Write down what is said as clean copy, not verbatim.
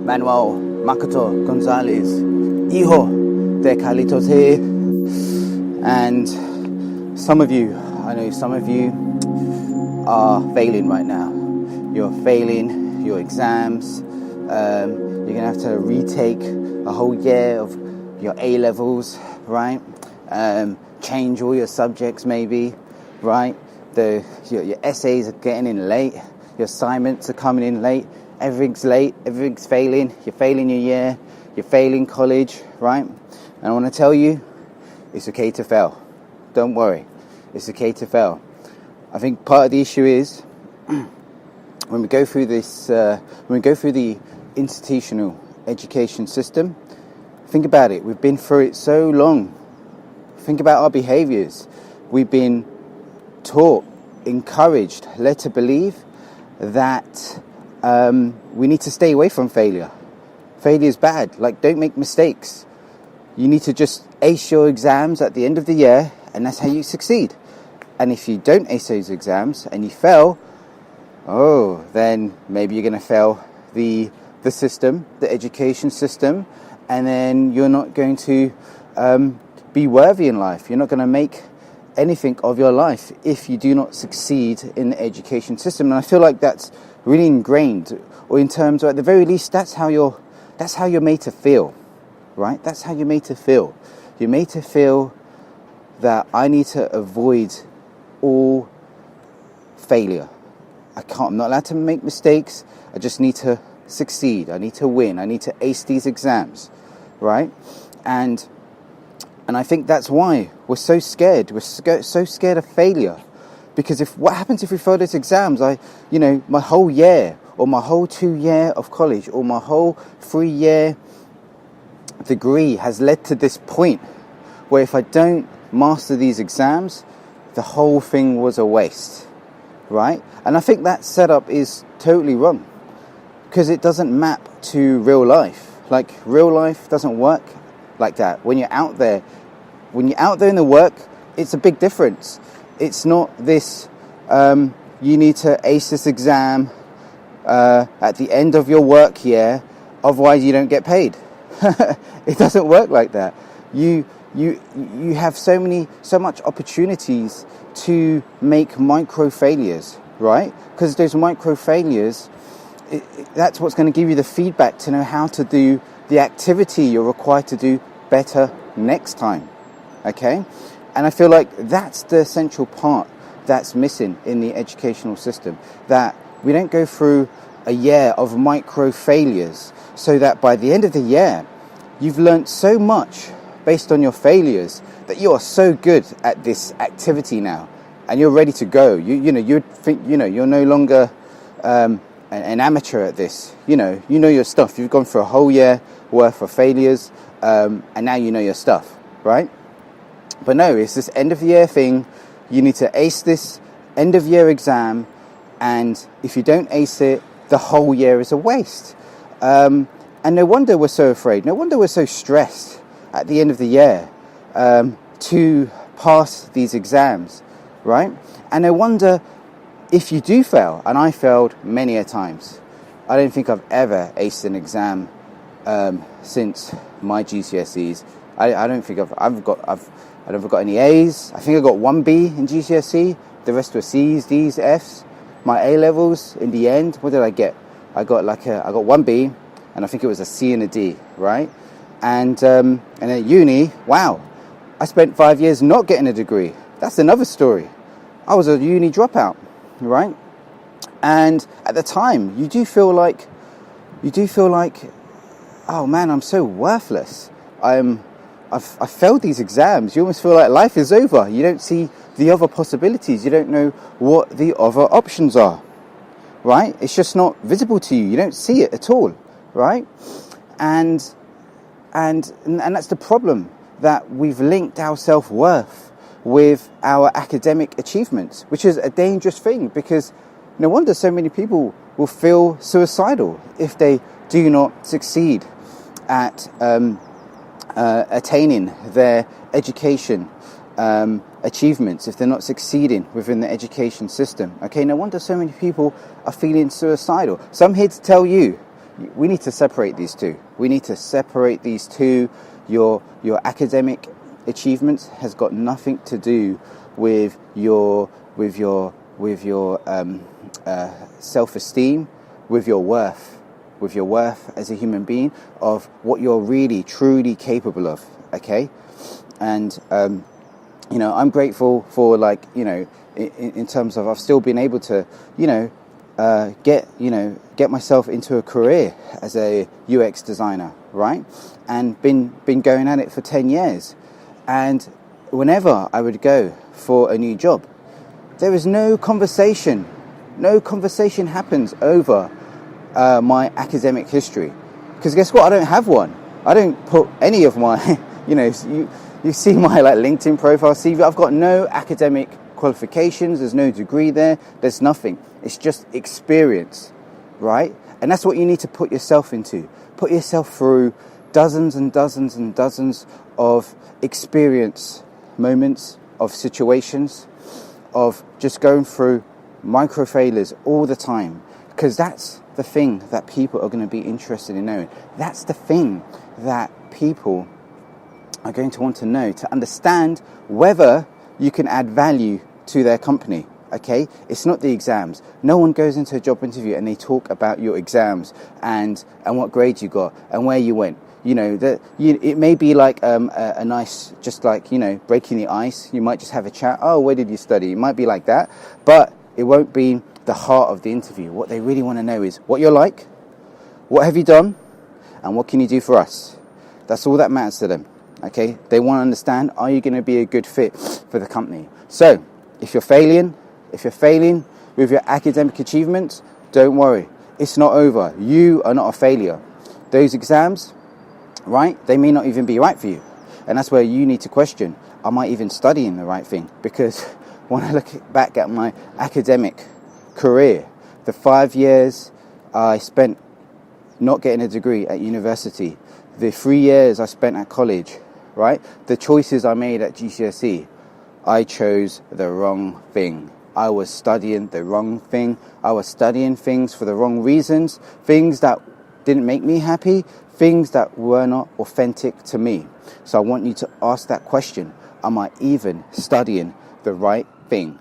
Manuel Makoto Gonzalez, hijo de Carlitos here. And some of you, I know some of you are failing right now. You're failing your exams. You're going to have to retake a whole year of your A-levels, right? Change all your subjects maybe, right? Your essays are getting in late. Your assignments are coming in late. Everything's late. Everything's failing. You're failing your year. You're failing college, right? And I want to tell you, it's okay to fail. Don't worry. It's okay to fail. I think part of the issue is when we go through this, when we go through the institutional education system, think about it. We've been through it so long. Think about our behaviors. We've been taught, encouraged, led to believe that we need to stay away from failure. Failure is bad. Like, don't make mistakes. You need to just ace your exams at the end of the year, and that's how you succeed. And if you don't ace those exams and you fail, then maybe you're going to fail the system, the education system, and then you're not going to be worthy in life. You're not going to make anything of your life if you do not succeed in the education system. And I feel like that's really ingrained, or in terms of, at the very least, that's how you're made to feel, right? That's how you're made to feel. You're made to feel that I need to avoid all failure. I'm not allowed to make mistakes. I just need to succeed. I need to win. I need to ace these exams, right? And I think that's why we're so scared. We're so scared of failure. Because what happens if we fail those exams? My whole year, or my whole 2 year of college, or my whole 3 year degree has led to this point where if I don't master these exams, the whole thing was a waste, right? And I think that setup is totally wrong, because it doesn't map to real life. Like, real life doesn't work like that. When you're out there in the work, it's a big difference. It's not this, you need to ace this exam at the end of your work year, otherwise you don't get paid. It doesn't work like that. You have so much opportunities to make micro failures, right? Because those micro failures, that's what's going to give you the feedback to know how to do the activity you're required to do better next time. Okay? And I feel like that's the essential part that's missing in the educational system, that we don't go through a year of micro failures so that by the end of the year you've learned so much based on your failures that you are so good at this activity now and you're ready to go. You'd think you're no longer an amateur at this. You know your stuff. You've gone through a whole year worth of failures, and now you know your stuff, right? But no, it's this end of the year thing. You need to ace this end of year exam, and if you don't ace it, the whole year is a waste. And no wonder we're so afraid. No wonder we're so stressed at the end of the year to pass these exams, right? And no wonder if you do fail, and I failed many a times. I don't think I've ever aced an exam since my GCSEs. I don't think I've never got any A's. I think I got 1 B in GCSE. The rest were C's, D's, F's. My A levels, in the end, what did I get? I got 1 B, and I think it was a C and a D, right? And at uni, wow, I spent 5 years not getting a degree. That's another story. I was a uni dropout, right? And at the time, you do feel like, oh man, I'm so worthless. I've failed these exams. You almost feel like life is over. You don't see the other possibilities. You don't know what the other options are, right? It's just not visible to you. You don't see it at all, right? And that's the problem, that we've linked our self-worth with our academic achievements, which is a dangerous thing, because no wonder so many people will feel suicidal if they do not succeed at attaining their education achievements, if they're not succeeding within the education system. Okay, no wonder so many people are feeling suicidal. So I'm here to tell you, we need to separate these two. We need to separate these two. Your academic achievements has got nothing to do with your self-esteem, with your worth as a human being, of what you're really truly capable of. Okay, and I'm grateful for, like, in terms of, I've still been able to get myself into a career as a UX designer, right? And been going at it for 10 years. And whenever I would go for a new job, there is no conversation happens over my academic history. Because guess what? I don't have one. I don't put any of my, you see my LinkedIn profile, CV. I've got no academic qualifications. There's no degree there. There's nothing. It's just experience, right? And that's what you need to put yourself into. Put yourself through dozens and dozens and dozens of experience moments, of situations, of just going through micro failures all the time. Because that's the thing that people are going to be interested in knowing. That's the thing that people are going to want to know, to understand whether you can add value to their company. Okay, it's not the exams. No one goes into a job interview and they talk about your exams and what grades you got and where you went. It may be like a nice, just like, breaking the ice. You might just have a chat. Oh, where did you study? It might be like that, but it won't be the heart of the interview. What they really want to know is what you're like, what have you done, and what can you do for us? That's all that matters to them. Okay, they want to understand, are you going to be a good fit for the company? So if you're failing with your academic achievements, don't worry, it's not over. You are not a failure. Those exams, right, they may not even be right for you. And that's where you need to question, am I even studying the right thing? Because when I look back at my academic career, the 5 years I spent not getting a degree at university, the 3 years I spent at college, right, the choices I made at GCSE, I chose the wrong thing. I was studying the wrong thing. I was studying things for the wrong reasons, things that didn't make me happy, things that were not authentic to me. So I want you to ask that question. Am I even studying the right thing?